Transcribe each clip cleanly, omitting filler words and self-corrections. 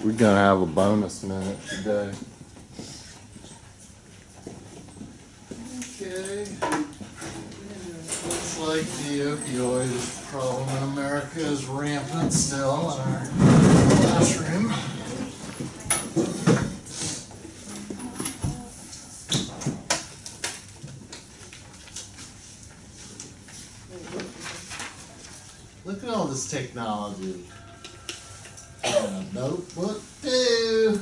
We're gonna have a bonus minute today. Okay. Looks like the opioid problem in America is rampant still in our classroom. Look at all this technology. Notebook too.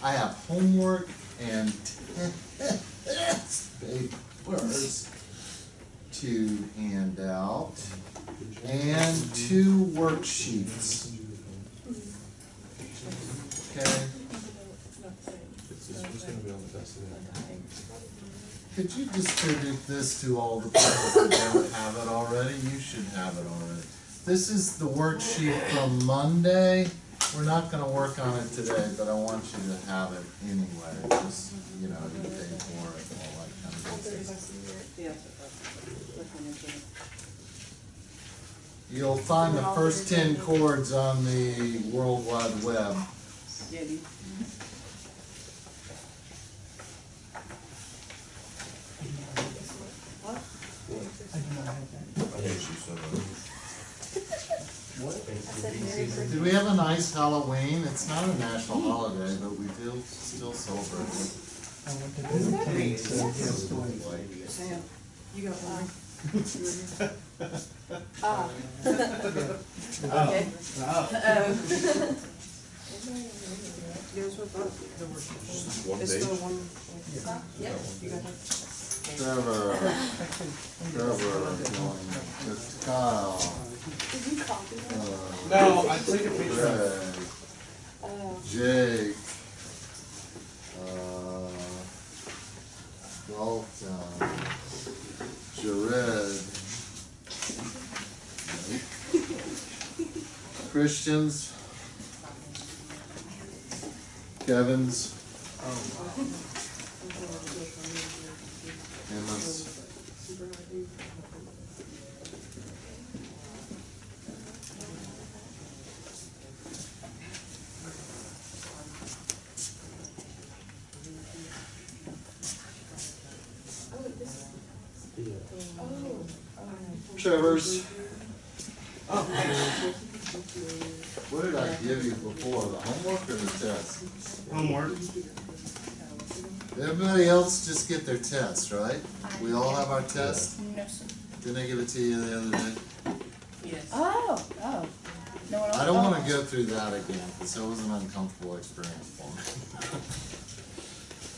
I have homework and test papers to hand out and 2 worksheets. Okay. Could you distribute this to all the people that don't have it already? You should have it already. This is the worksheet from Monday. We're not going to work on it today, but I want you to have it anyway. Just, you know, you pay for it, all that kind of stuff. You'll find the first 10 chords on the World Wide Web. Did we have a nice Halloween? It's not a national holiday, but we do still celebrate it. Sam, you got one. Okay. Yours was the worksheet. It's the one. Yeah, you got it. Trevor, it's Kyle. Did you copy that? No, I took a picture of it. Jake, Dalton, Jared, Christians, Kevin's, Emma's. Trevor's. What did I give you before? The homework or the test? Homework. Everybody else just get their test, right? We all have our test? No, sir. Didn't I give it to you the other day? Yes. Oh. No one else. I don't want to go through that again because it was an uncomfortable experience for me.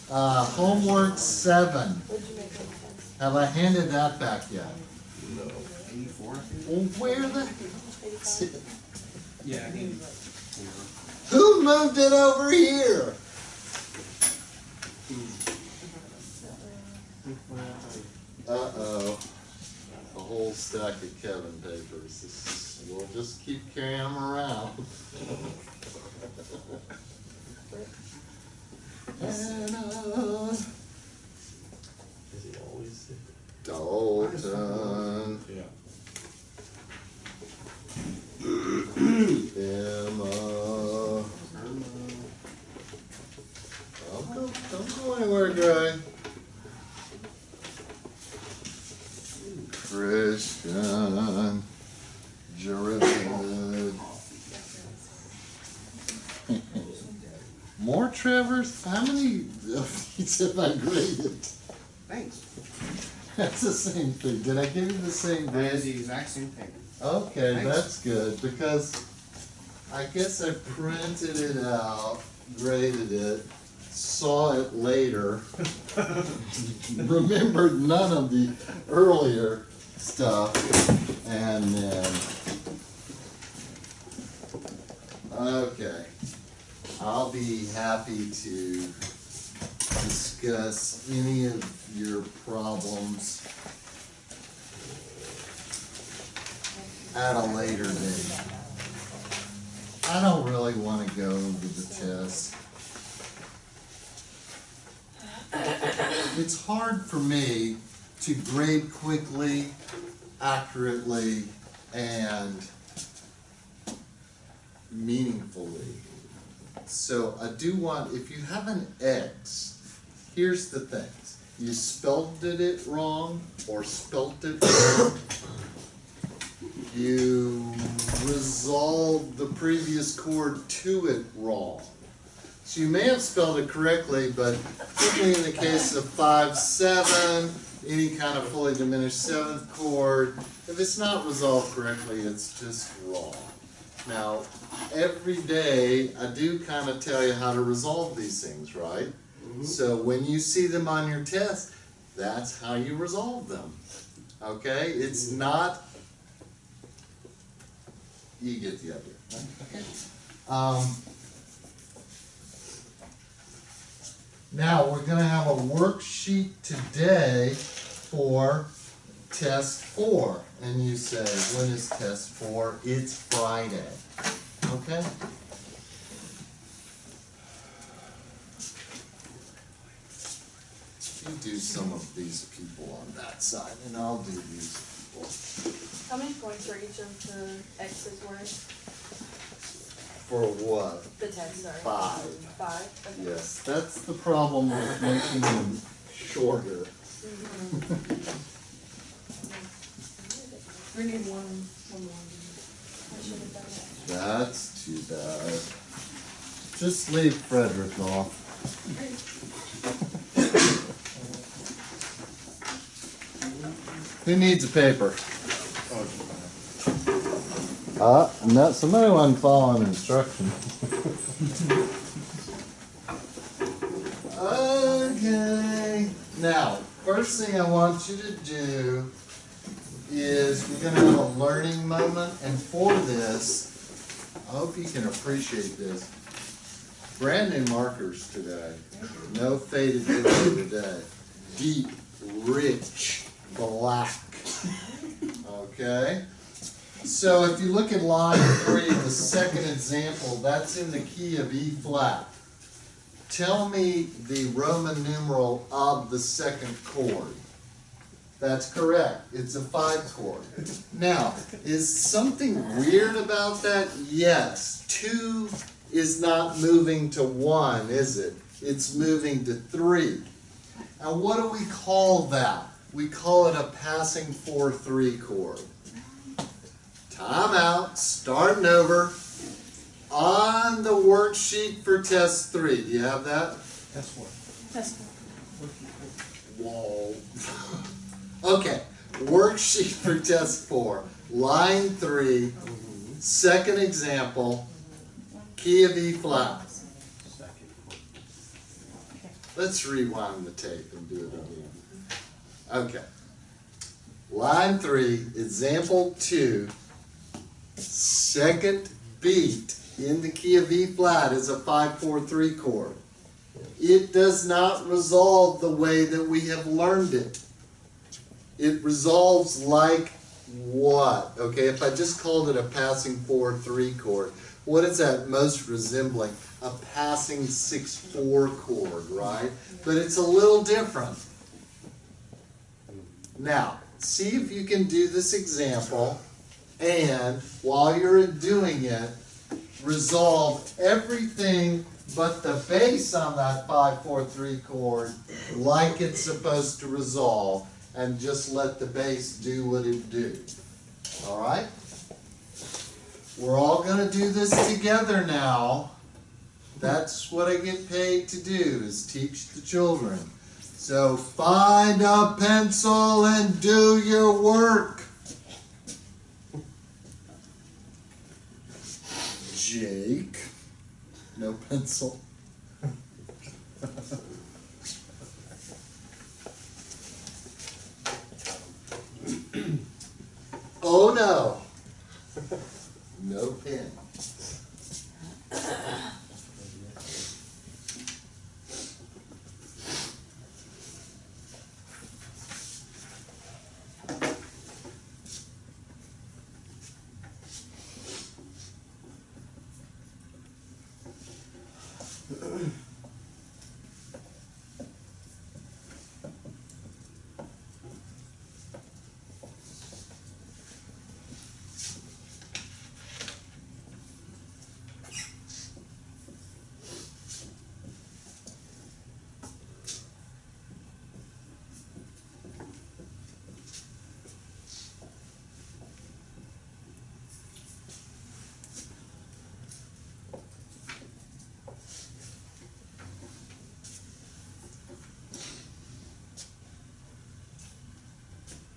Homework 7. What'd you make on the test? Have I handed that back yet? No. 84? Well, where the? 85? Yeah, 84. Who moved it over here? Uh-oh. A whole stack of Kevin papers. We'll just keep carrying them around. Hannah. Is he always sick? Dalton. Yeah. Emma. Don't go anywhere, Gray. Christian. Jared. More Trevors? How many of these have I graded? Thanks. That's the same thing. Did I give you the same That is grade? the exact same thing. Okay, Thanks. that's good because I guess I printed it out, graded it, saw it later, remembered none of the earlier stuff, and then, okay, I'll be happy to discuss any of your problems at a later date. I don't really want to go over the test. It's hard for me to grade quickly, accurately, and meaningfully. So I do want, if you have an X, here's the things. You spelled it wrong or spelt it wrong. You resolved the previous chord to it wrong. So you may have spelled it correctly, but particularly in the case of 5/7, any kind of fully diminished seventh chord, if it's not resolved correctly, it's just wrong. Now, every day I do kind of tell you how to resolve these things, right? So when you see them on your test, that's how you resolve them. Okay? It's not, you get the idea. Okay? Now we're going to have a worksheet today for test 4. And you say, when is test 4? It's Friday. Okay? You do some of these people on that side, and I'll do these people. How many points are each of the X's worth? For what? The test, sorry. 5. 5? Okay. Yes, that's the problem with making them shorter. We need one more. I should have done that. That's too bad. Just leave Frederick off. Who needs a paper? No, somebody wasn't following instructions. Okay. Now, first thing I want you to do is we're going to have a learning moment, and for this, I hope you can appreciate this. Brand new markers today. No faded gray today. Deep, rich, black. Okay? So if you look at line 3, the second example, that's in the key of E flat. Tell me the Roman numeral of the second chord. That's correct. It's a 5 chord. Now, is something weird about that? Yes. 2 is not moving to 1, is it? It's moving to 3. And what do we call that? We call it a passing 4/3 chord. Time out, starting over. On the worksheet for test 3, do you have that? That's what. That's Whoa. Okay, worksheet for test 4, line 3, second example, key of E flat. Let's rewind the tape and do it again. Okay. Line 3, example 2, second beat in the key of E flat is a 5/4/3 chord. It does not resolve the way that we have learned it. It resolves like what? Okay, if I just called it a passing 4/3 chord, what is that most resembling? A passing 6/4 chord, right? But it's a little different. Now, see if you can do this example, and while you're doing it, resolve everything but the bass on that 5/4/3 chord like it's supposed to resolve, and just let the bass do what it do. All right? We're all going to do this together now. That's what I get paid to do, is teach the children. So find a pencil and do your work. Jake. No pencil. Oh no. No pen.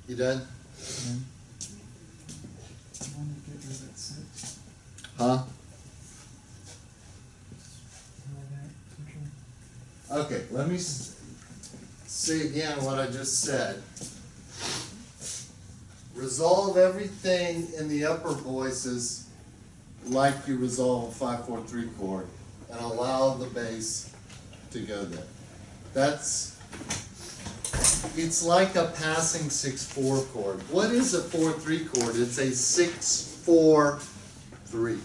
You done? Huh? Okay, let me say again what I just said. Resolve everything in the upper voices like you resolve a 5/4/3 chord and allow the bass to go there. It's like a passing 6/4 chord. What is a 4/3 chord? It's a 6/4/3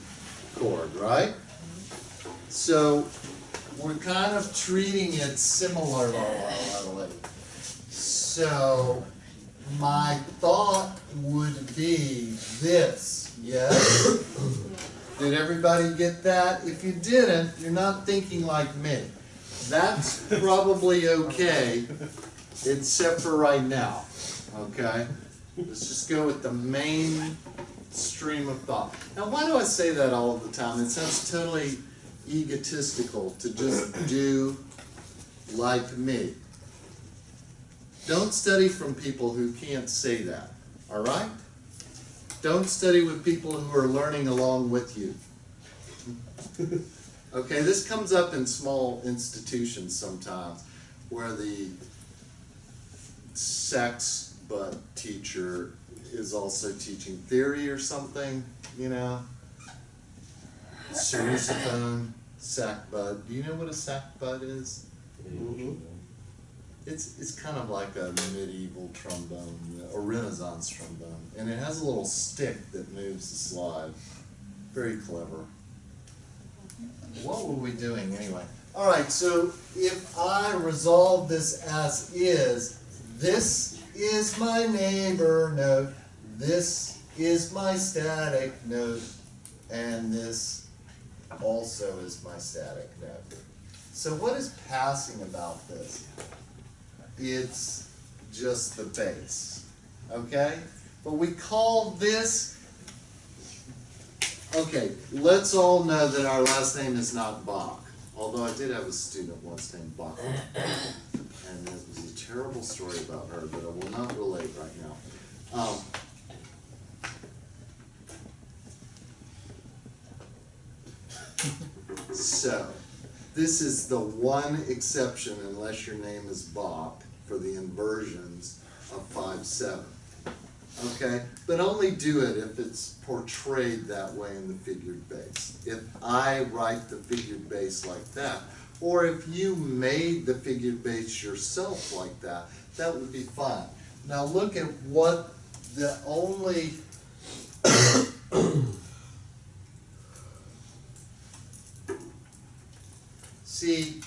chord, right? So we're kind of treating it similarly. So my thought would be this, yes? Did everybody get that? If you didn't, you're not thinking like me. That's probably okay, except for right now, okay? Let's just go with the main stream of thought. Now, why do I say that all the time? It sounds totally egotistical to just do like me. Don't study from people who can't say that, all right? Don't study with people who are learning along with you. Okay, this comes up in small institutions sometimes where the sax butt teacher is also teaching theory or something, you know? Sousaphone, sack butt. Do you know what a sack butt is? Mm-hmm. It's kind of like a medieval trombone, a Renaissance trombone, and it has a little stick that moves the slide. Very clever. What were we doing anyway? All right, so if I resolve this as is, this is my neighbor note, this is my static note, and this also is my static note. So what is passing about this? It's just the bass, okay? But we call this, okay, let's all know that our last name is not Bach, although I did have a student once named Bach, and it was a terrible story about her that I will not relate right now. So, this is the one exception, unless your name is Bach, for the inversions of 5/7. Okay? But only do it if it's portrayed that way in the figured bass. If I write the figured bass like that, or if you made the figured bass yourself like that, that would be fine. Now look at what the only see,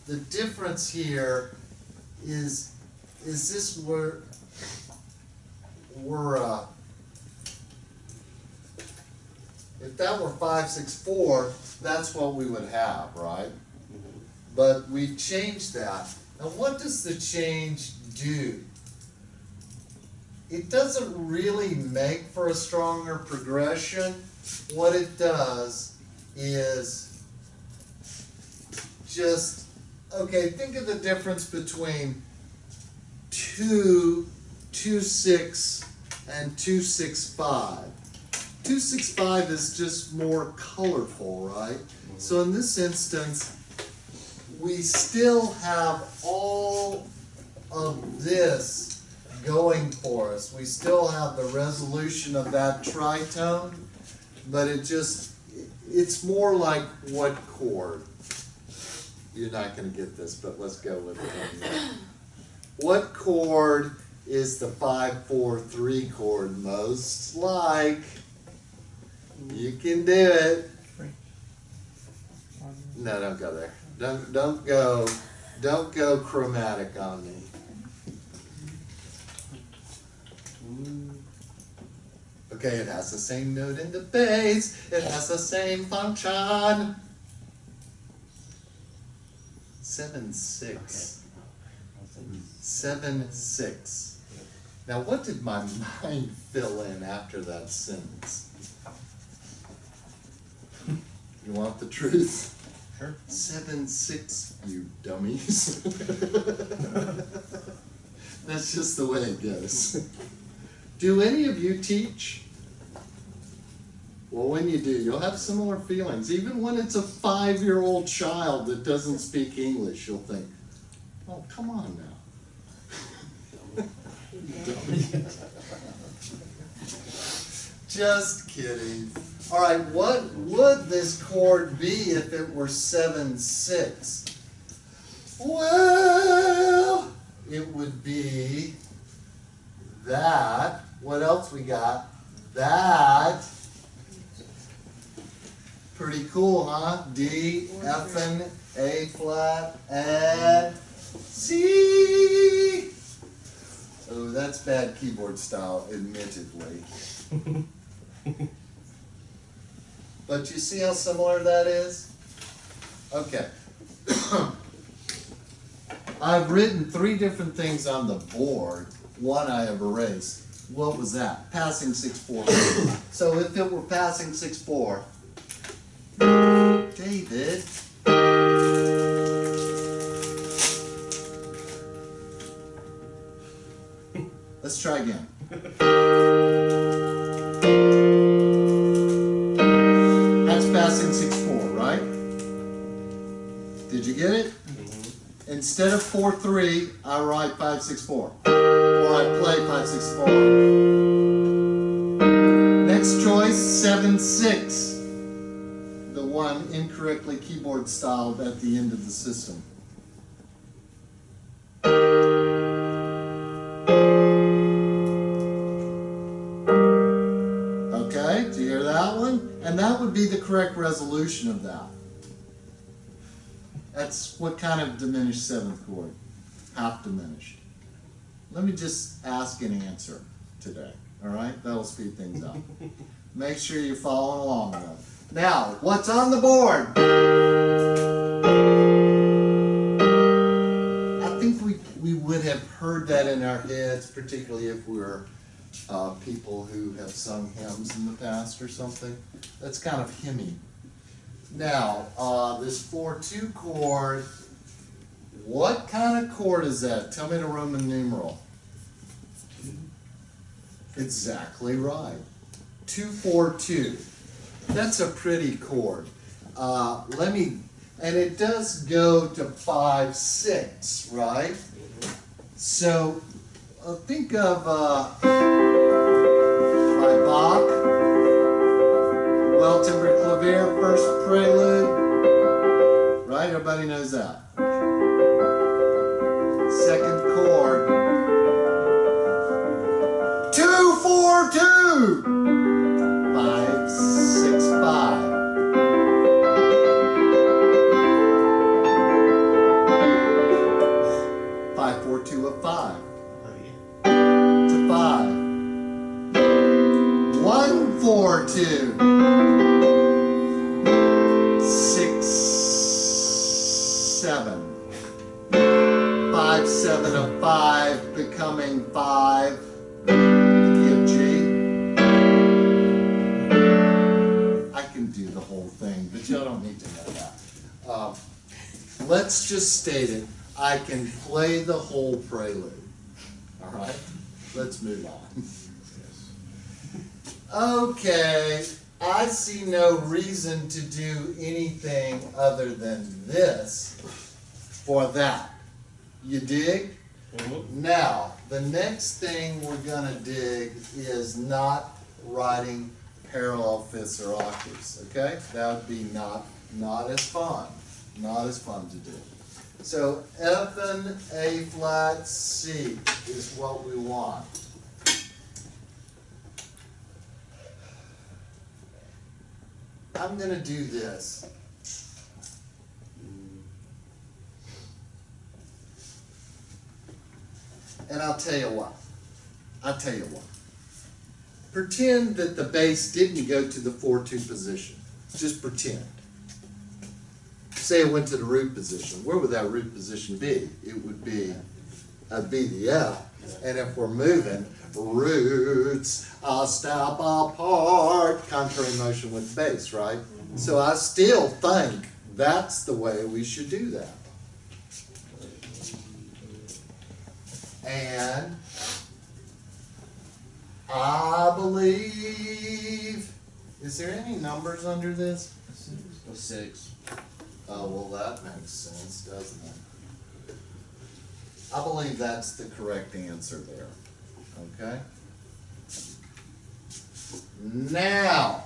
the difference here is this where we're if that were 5/6/4, that's what we would have, right? But we changed that. Now what does the change do? It doesn't really make for a stronger progression. What it does is just, okay, think of the difference between 2/2/6 and 2/6/5. 2/6/5 is just more colorful, right? So in this instance, we still have all of this going for us. We still have the resolution of that tritone, but it's more like what chord? You're not going to get this, but let's go with it anyway. What chord is the 5/4/3 chord most like? You can do it. No, don't go there. Don't go chromatic on me. Okay, it has the same note in the bass. It has the same function. 7/6. 7/6. Now, what did my mind fill in after that sentence? You want the truth? Sure. 7/6, you dummies. That's just the way it goes. Do any of you teach? Well, when you do, you'll have similar feelings. Even when it's a 5-year-old child that doesn't speak English, you'll think, oh, come on now. Just kidding. All right, what would this chord be if it were 7/6? Well, it would be that. What else we got? That. Pretty cool, huh? D, F, and A flat, and C. Oh, that's bad keyboard style, admittedly. But you see how similar that is? Okay. I've written 3 different things on the board. One I have erased. What was that? Passing 6/4. So if it were passing 6/4, David. Let's try again. That's passing 6/4, right? Did you get it? Instead of 4/3, I write 5/6/4. Or I play 5/6/4. Next choice, 7/6. The one incorrectly keyboard styled at the end of the system. Okay, do you hear that one? And that would be the correct resolution of that. That's what kind of diminished 7th chord? Half diminished. Let me just ask and answer today, all right? That'll speed things up. Make sure you're following along though. Now, what's on the board? I think we would have heard that in our heads, particularly if we were people who have sung hymns in the past or something. That's kind of hymny. Now, this 4/2 chord, what kind of chord is that? Tell me the Roman numeral. Exactly right. 2/4/2. That's a pretty chord. And it does go to 5/6, right? So, think of my Bach, well-tempered clavier, first prelude, right? Everybody knows that. Second chord, 2/4/2, 5/6/5. 5/4/2 of 5 to 5. 1/4/2. 6/7. 5/7 of 5 becoming 5. Key of G. I can do the whole thing, but y'all don't need to know that. Let's just state it. I can play the whole prelude. All right? Let's move on. Okay, I see no reason to do anything other than this for that. You dig? Now, the next thing we're going to dig is not writing parallel fifths or octaves, okay? That would be not as fun. Not as fun to do. So F and A flat C is what we want. I'm going to do this. And I'll tell you what. Pretend that the bass didn't go to the 4/2 position. Just pretend. Say it went to the root position. Where would that root position be? It would be the F. And if we're moving, roots a step apart, contrary motion with bass, right? So I still think that's the way we should do that. And I believe, is there any numbers under this? 6. Oh, well, that makes sense, doesn't it? I believe that's the correct answer there, okay? Now,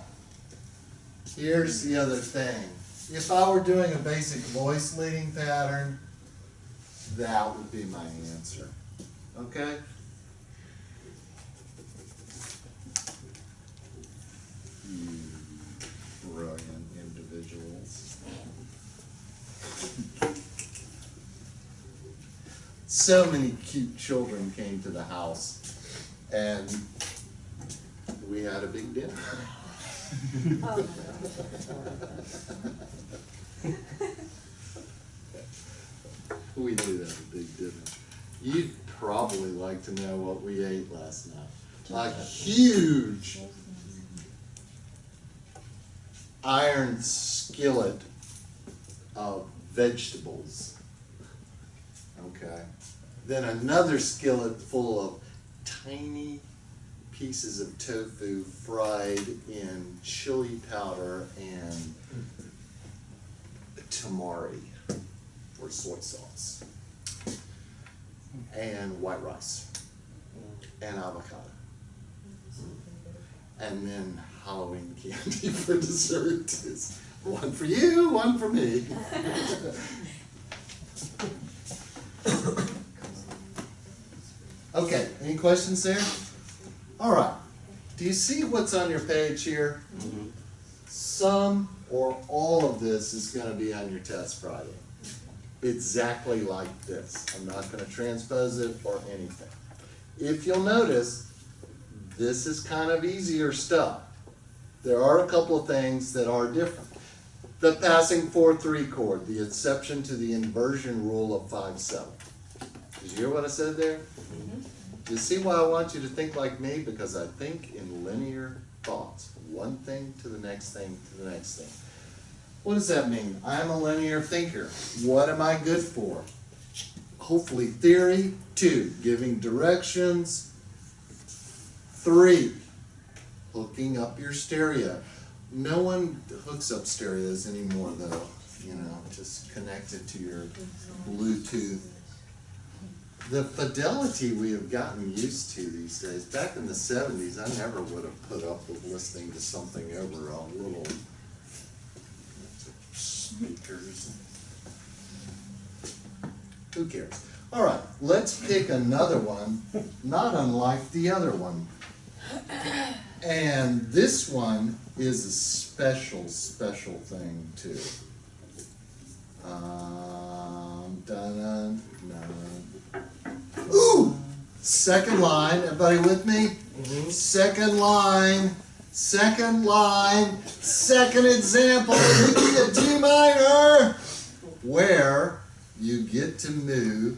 here's the other thing. If I were doing a basic voice leading pattern, that would be my answer, okay? You brilliant individuals. So many cute children came to the house, and we had a big dinner. Oh, We did have a big dinner. You'd probably like to know what we ate last night. A huge iron skillet of vegetables. Okay. Then another skillet full of tiny pieces of tofu fried in chili powder and tamari, or soy sauce, and white rice, and avocado, and then Halloween candy for dessert. It's one for you, one for me. Okay, any questions there? All right. Do you see what's on your page here? Mm-hmm. Some or all of this is going to be on your test Friday. Exactly like this. I'm not going to transpose it or anything. If you'll notice, this is kind of easier stuff. There are a couple of things that are different. The passing 4/3 chord, the exception to the inversion rule of 5/7. Did you hear what I said there? Mm-hmm. You see why I want you to think like me? Because I think in linear thoughts. One thing to the next thing to the next thing. What does that mean? I'm a linear thinker. What am I good for? Hopefully theory. 2, giving directions. 3, hooking up your stereo. No one hooks up stereos anymore though. You know, just connect it to your Bluetooth. The fidelity we have gotten used to these days. Back in the 70s, I never would have put up with listening to something over a little speakers. Who cares? All right, let's pick another one, not unlike the other one. And this one is a special, special thing too. Dun, ooh! Second line, everybody with me? Mm-hmm. Second line, second line, second example, a G minor, where you get to move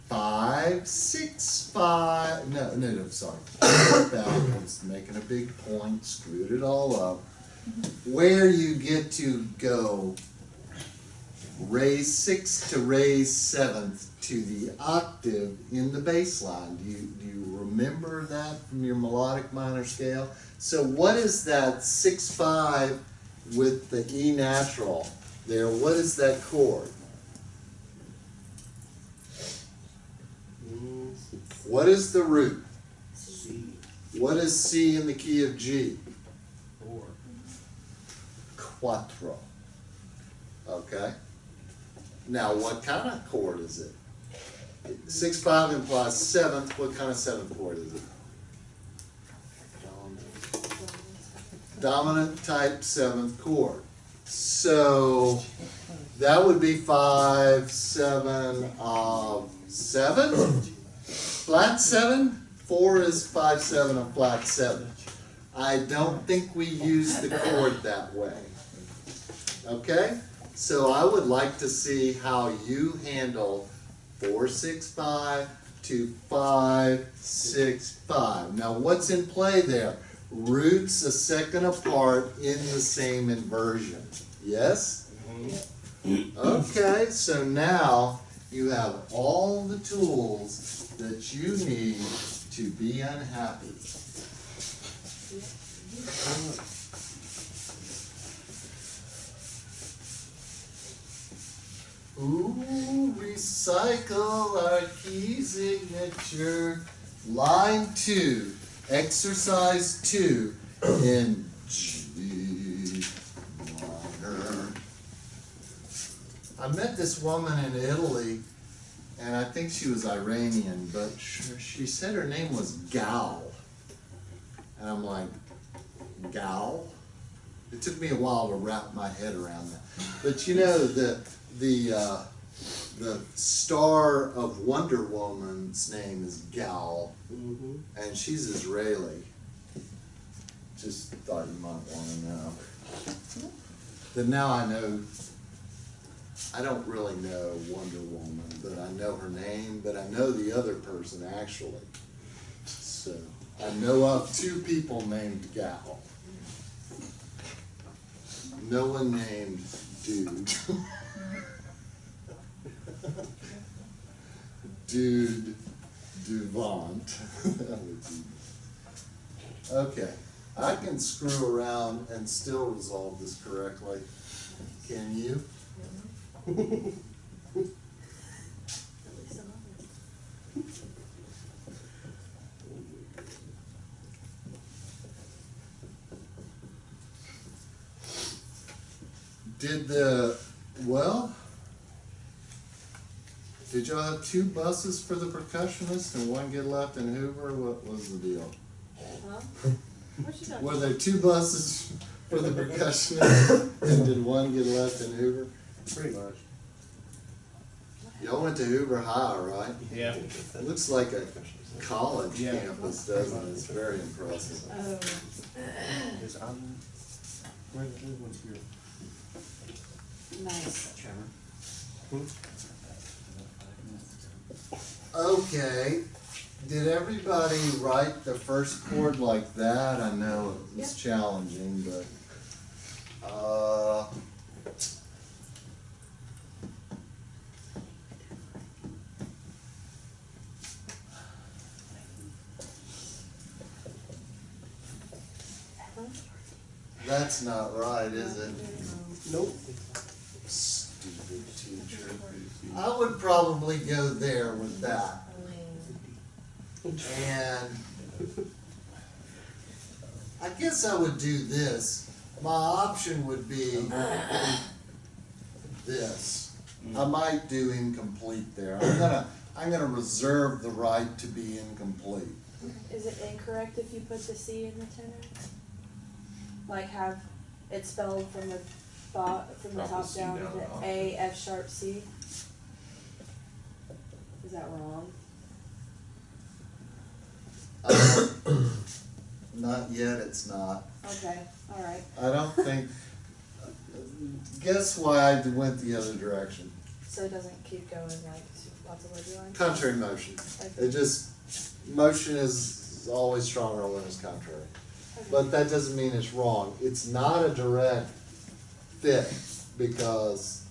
5, 6, 5, no, sorry, backwards, making a big point, screwed it all up, where you get to go raise 6th to raise 7th to the octave in the bass line. Do you remember that from your melodic minor scale? So what is that 6/5 with the E natural there? What is that chord? What is the root? C. What is C in the key of G? 4. Quattro. Okay. Now, what kind of chord is it? 6/5 implies 7th. What kind of 7th chord is it? Dominant type 7th chord. So that would be 5, 7 of 7. Flat 7. 4 is 5, 7 of flat 7. I don't think we use the chord that way. Okay? So I would like to see how you handle 4, 6, 5 to 5, 6, 5. Now what's in play there? Roots a second apart in the same inversion. Yes? Okay, so now You have all the tools that you need to be unhappy. Ooh, recycle our key signature. Line 2, exercise 2 in G minor. I met this woman in Italy, and I think she was Iranian, but she said her name was Gal. And I'm like, Gal? It took me a while to wrap my head around that. But you know, the star of Wonder Woman's name is Gal, and she's Israeli. Just thought you might want to know. Then now I know, I don't really know Wonder Woman, but I know her name, but I know the other person actually. So I know of 2 people named Gal. No one named Dude. Dude Duvant. Okay, I can screw around and still resolve this correctly. Can you? Did y'all have 2 buses for the percussionist and 1 get left in Hoover? What was the deal? Huh? What you talking Were there 2 buses for the percussionist and did 1 get left in Hoover? Pretty much. Y'all went to Hoover High, right? Yeah. It looks like a college campus, doesn't it? It's very impressive. Oh. Is where the new one's here? Nice. Trevor. Okay, did everybody write the first chord like that? I know it was challenging, but, that's not right, is it? Nope. Stupid teacher. I would probably go there with that. And I guess I would do this. My option would be this. I might do incomplete there. I'm gonna reserve the right to be incomplete. Is it incorrect if you put the C in the tenor? Like have it spelled from the from the top C down down, to off. A F sharp C? Is that wrong? Not yet, it's not. Okay, alright. I don't think, guess why I went the other direction? So it doesn't keep going like lots of wavy lines? Contrary motion. Okay. It just, motion is always stronger when it's contrary. But that doesn't mean it's wrong. It's not a direct fit because,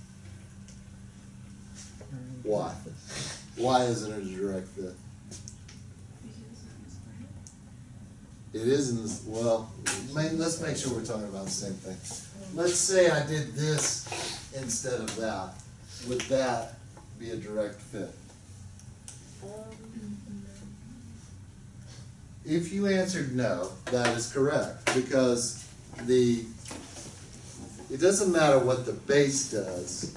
why? Why isn't it a direct fit? It isn't, well, let's make sure we're talking about the same thing. Let's say I did this instead of that. Would that be a direct fit? If you answered no, that is correct, because it doesn't matter what the bass does.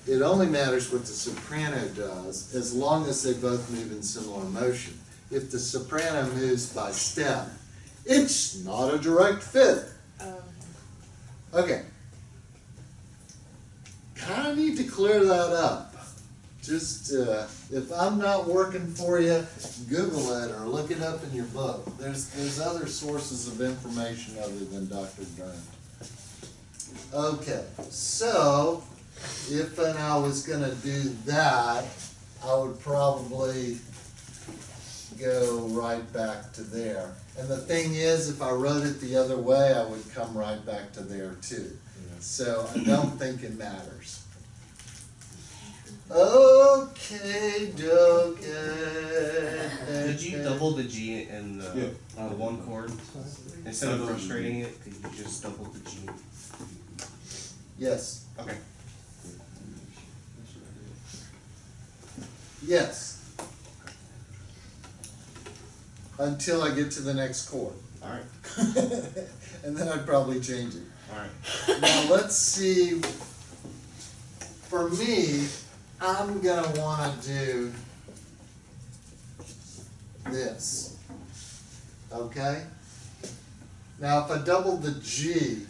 It only matters what the soprano does, as long as they both move in similar motion. If the soprano moves by step, it's not a direct fit. Okay. Kind of need to clear that up. Just, if I'm not working for you, Google it or look it up in your book. There's other sources of information other than Dr. Grant. Okay, so if I was gonna do that, I would probably go right back to there. And the thing is, if I wrote it the other way, I would come right back to there too. So I don't think it matters. Okay, doke. Did you double the G in the Yeah. one chord? Instead of frustrating it, could you just double the G? Yes, Okay. yes. Until I get to the next chord. Alright. And then I'd probably change it. Alright. Now let's see, for me, I'm gonna wanna do this, okay? Now if I doubled the G,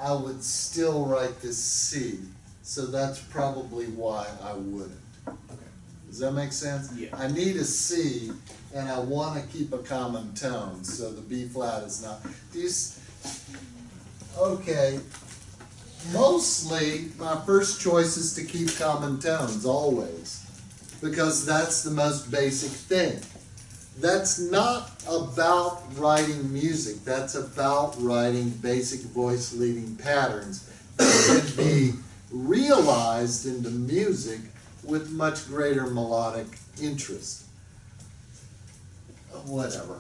I would still write this C, so that's probably why I wouldn't. Does that make sense? Yeah. I need a C, and I wanna keep a common tone, so the B flat is not, okay. Mostly, my first choice is to keep common tones, always, because that's the most basic thing. That's not about writing music, that's about writing basic voice leading patterns that can be realized into music with much greater melodic interest. Whatever.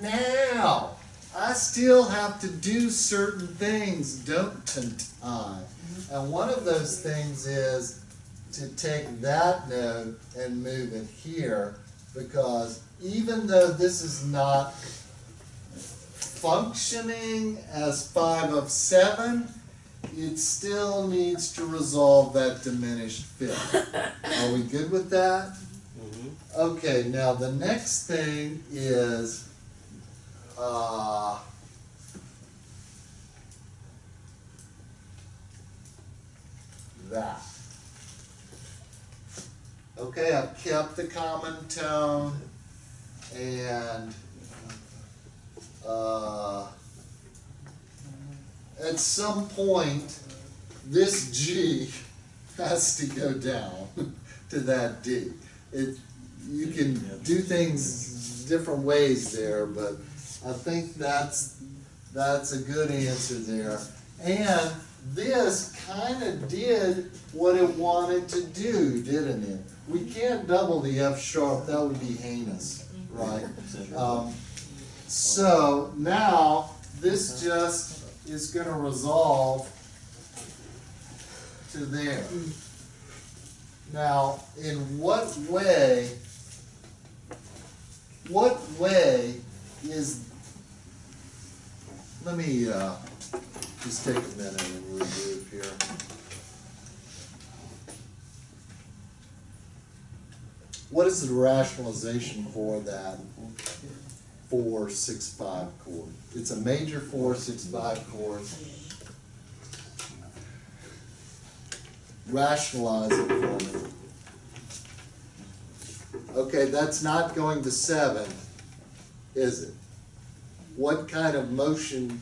Now, I still have to do certain things, don't I? And one of those things is to take that note and move it here, because even though this is not functioning as 5 of 7, it still needs to resolve that diminished fifth. Are we good with that? Mm-hmm. Okay, now the next thing is that. Okay, I've kept the common tone, and at some point, this G has to go down to that D. You can do things different ways there, but I think that's a good answer there. And this kind of did what it wanted to do, didn't it? We can't double the F sharp, that would be heinous, right? So now this just is going to resolve to there. Now, in what way is, let me just take a minute and regroup here. What is the rationalization for that 4-6-5 chord? It's a major 4-6-5 chord. Rationalize it for me. Okay, that's not going to 7, is it? What kind of motion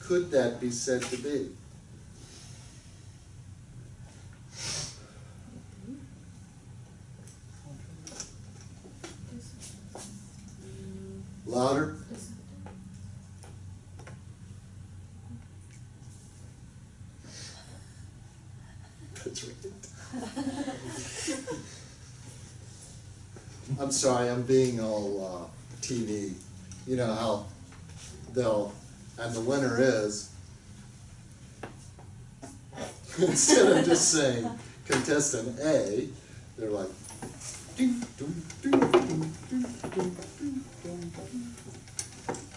could that be said to be? Louder? That's right. I'm sorry, I'm being all TV. You know how and the winner is, instead of just saying contestant A, they're like, ding, ding, ding, ding, ding, ding, ding, ding.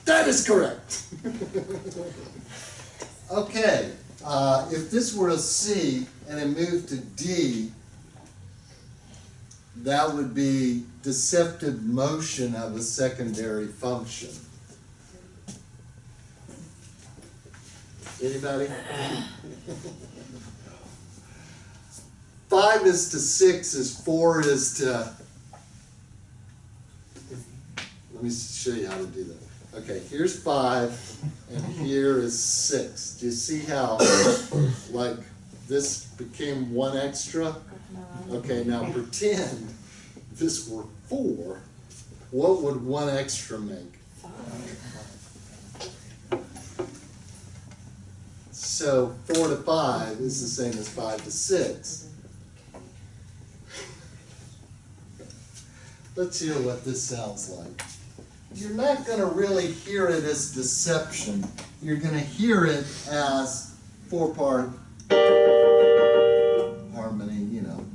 That is correct. Okay, if this were a C and it moved to D, that would be deceptive motion of a secondary function. Anybody? 5 is to 6 is 4 is to, let me show you how to do that. Okay, here's 5 and here is 6. Do you see how like this became 1 extra? Okay, now pretend this were 4. What would 1 extra make? 6. So 4 to 5 is the same as 5 to 6. Let's hear what this sounds like. You're not going to really hear it as deception. You're going to hear it as 4-part harmony, you know.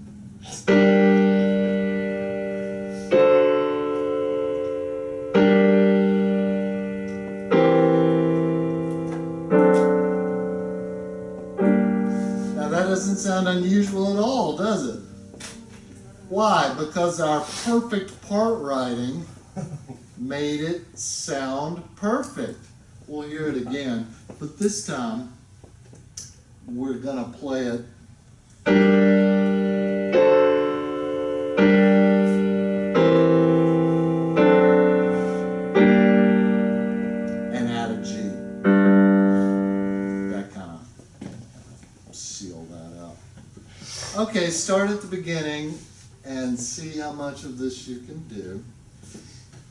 Now that doesn't sound unusual at all, does it? Why? Because our perfect part writing made it sound perfect. We'll hear it again, but this time we're gonna play it and add a G. That kind of seal that up. Okay, start at the beginning and see how much of this you can do.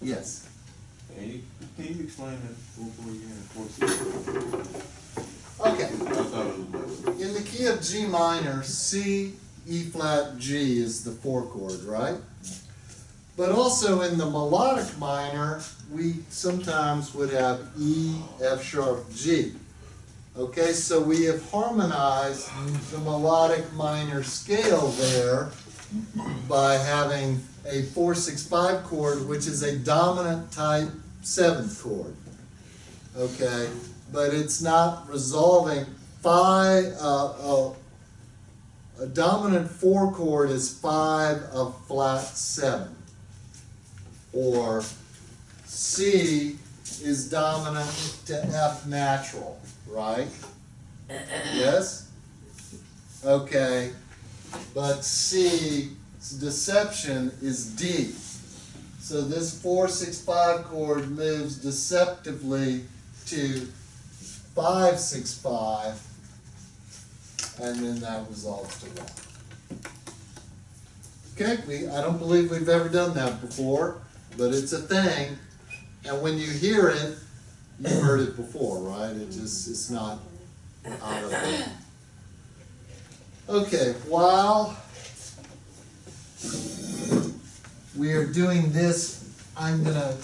Yes. Can you explain that 4/4 again? 4/6? Okay. I thought it was In the key of G minor, C, E flat, G is the 4 chord, right? But also in the melodic minor, we sometimes would have E, F sharp, G. Okay, so we have harmonized the melodic minor scale there by having a 4/6/5 chord, which is a dominant type 7th chord. Okay, but it's not resolving. A dominant 4 chord is 5 of flat 7, or C is dominant to F natural, right? Yes? Okay, but C's deception is D. So this 4/6/5 chord moves deceptively to 5/6/5, and then that resolves to 1. Okay, I don't believe we've ever done that before, but it's a thing, and when you hear it, you've heard it before, right? It's not out of it. Okay, while we are doing this, I'm gonna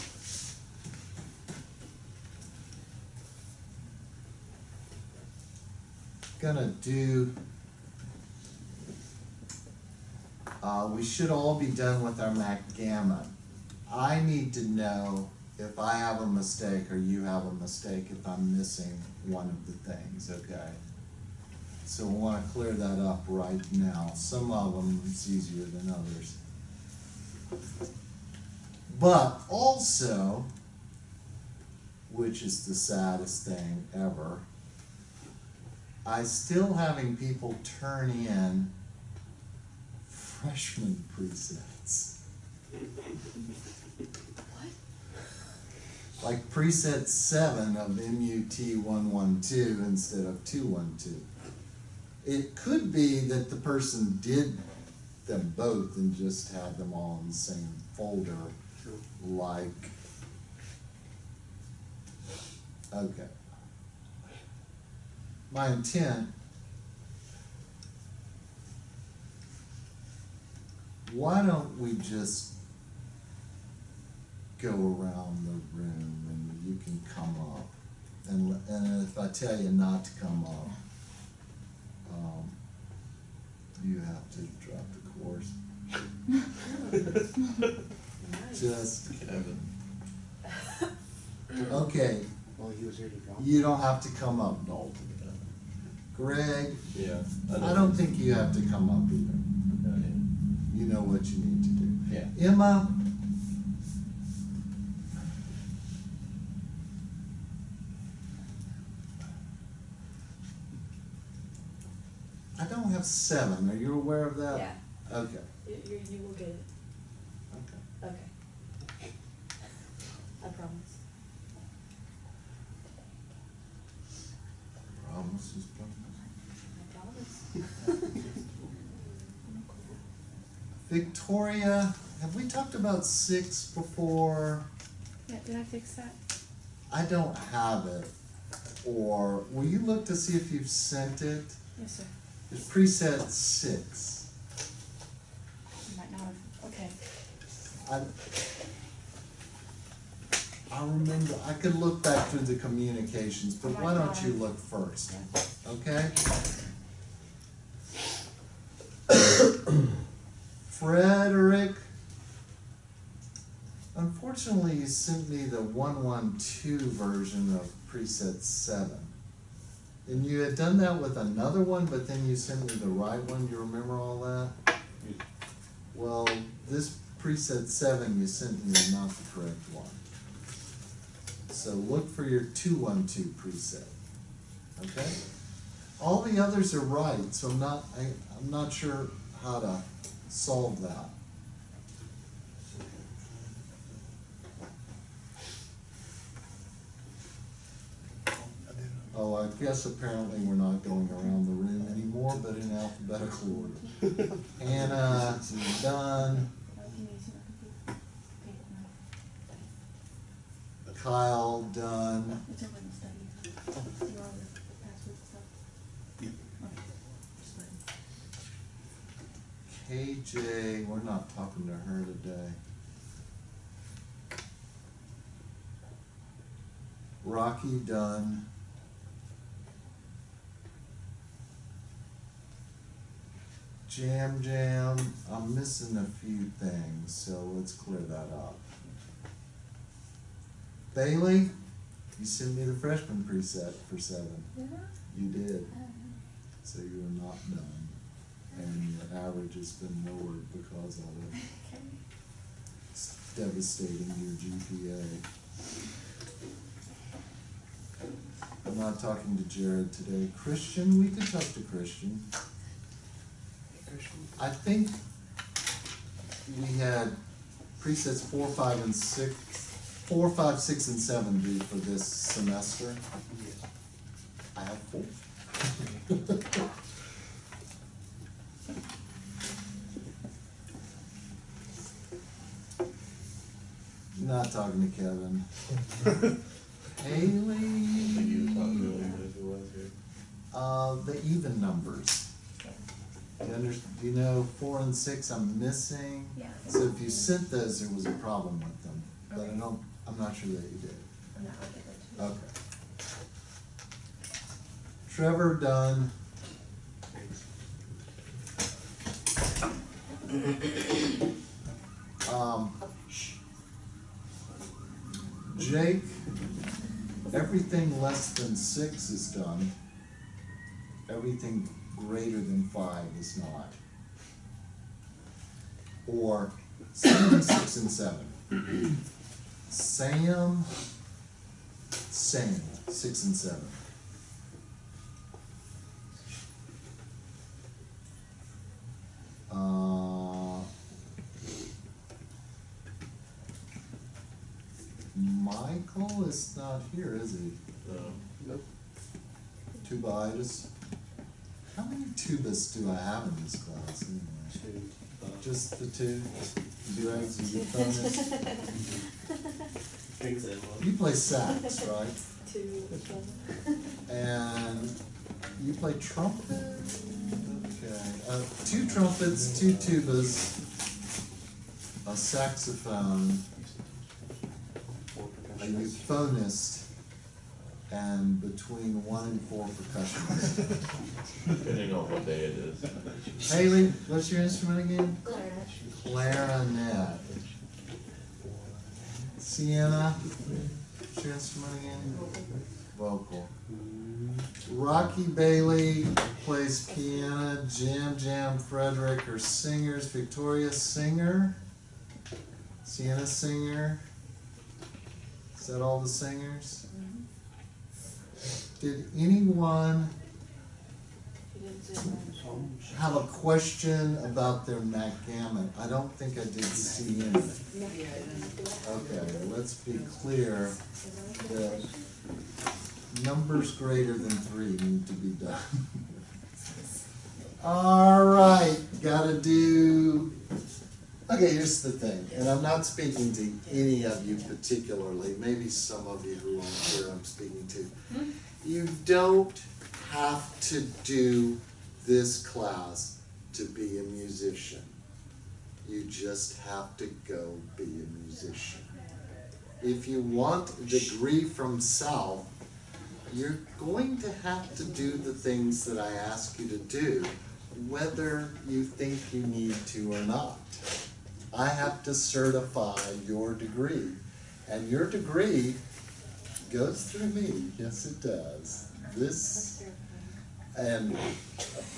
do, we should all be done with our backgammon. I need to know if I have a mistake or you have a mistake if I'm missing one of the things, okay? So we want to clear that up right now. Some of them it's easier than others. But also, which is the saddest thing ever, I'm still having people turn in freshman presets. What? Like preset 7 of MUT 112 instead of 212. It could be that the person did them both and just had them all in the same folder, like, okay. My intent, why don't we just go around the room and you can come up, and if I tell you not to come up, you have to drop the course. Just Kevin. okay. Well, he was here to drop. You don't have to come up, Dalton. Greg, Yeah. I don't think you have to come up either. You know what you need to do. Yeah. Emma, I don't have 7. Are you aware of that? Yeah, Okay. you will get it. Okay. Okay. I promise. Promise is promise. I promise. Victoria, have we talked about 6 before? Yeah, did I fix that? I don't have it. or will you look to see if you've sent it? Yes, sir. It's preset 6. You might not have, okay. I remember, I could look back through the communications, but I might why don't not you have. look first, okay? Frederick, unfortunately, you sent me the 112 version of preset 7. And you had done that with another one, but then you sent me the right one. You remember all that? Well, this preset 7 you sent me is not the correct one. So look for your 212 preset. Okay? All the others are right, so I'm not sure how to solve that. Oh, I guess apparently we're not going around the room anymore, but in alphabetical order. Anna, done. Kyle, done. It's over in the study. You all the password stuff? Yeah. Okay, just let me- KJ, we're not talking to her today. Rocky, done. Jam, I'm missing a few things, so let's clear that up. Bailey, you sent me the freshman preset for 7. Yeah? You did, I don't know. so you are not done. And your average has been lowered because of it. Okay. It's devastating your GPA. I'm not talking to Jared today. Christian, we could talk to Christian. I think we had presets 4, 5, and 6, 4, 5, 6, and 7 due for this semester. I have 4. Not talking to Kevin. Haley. The even numbers. Do you know 4 and 6 I'm missing? Yeah. So if you sent those, there was a problem with them, but I'm not sure that you did. No, I'll get it to you. Okay. Trevor, done. Jake, everything less than 6 is done. Everything greater than 5 is not. Or 7, 6, and 7. Sam, same, 6 and 7. Michael is not here, is he? Nope. Tubaitis. How many tubas do I have in this class anyway? 2. Just the 2? Dregs and euphonists? Things that You play sax, right? 2. And you play trumpet? Okay. 2 trumpets, 2 tubas, a saxophone, a euphonist, and between 1 and 4 percussionists. Depending on what day it is. Haley, what's your instrument again? Clarinet. Clarinet. Sienna, what's your instrument again? Vocal. Rocky Bailey plays piano. Jam, Frederick are singers. Victoria, singer. Sienna, singer. Is that all the singers? Did anyone You didn't say that. have a question about their backgammon? I don't think I did see any. Okay, let's be clear that numbers greater than 3 need to be done. All right, gotta do. Okay, here's the thing, and I'm not speaking to any of you particularly, maybe some of you who I'm sure I'm speaking to. You don't have to do this class to be a musician. You just have to go be a musician. If you want a degree from South, you're going to have to do the things that I ask you to do, whether you think you need to or not. I have to certify your degree, and your degree goes through me. Yes, it does. This, and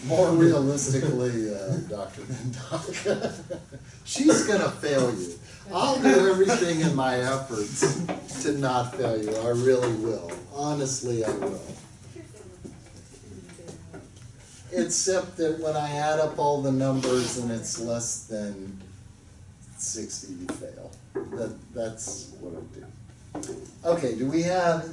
more realistically, Dr. Mindock, she's gonna fail you. I'll do everything in my efforts to not fail you. I really will. Honestly, I will. Except that when I add up all the numbers and it's less than 60, you fail. That's what I do. Okay, do we have